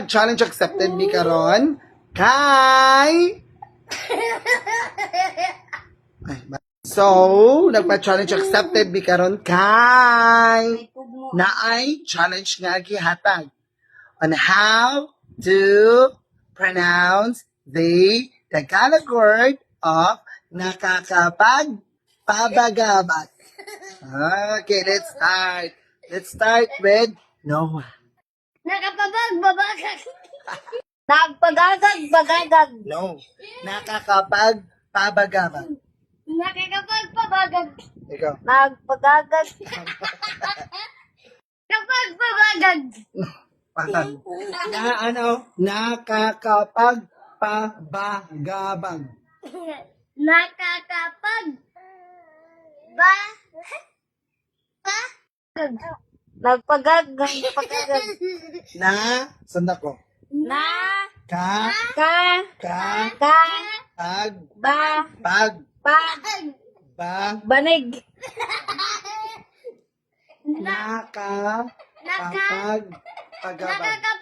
nagpa-challenge accepted mi karon kay So, nagpa-challenge accepted mi karon kay naay challenge nga gihatag on how to pronounce the Tagalog word of nakakapagpabagabat. Okay, let's start. Let's start with Noah. Nakapabag-babagag. Nagpagagag-bagagag. No. Nakakapagpabagabat. Nakakapagpabagag. Ikaw. Nagpagagag. Kapagpabagag. Parang. Nakakapagpabagabag. Nakakapag ba nagpagagag pagagag Sanda ko. na Ka, ka ka, ka pag, ba pag, pag ba, banig nakakapagpagabag.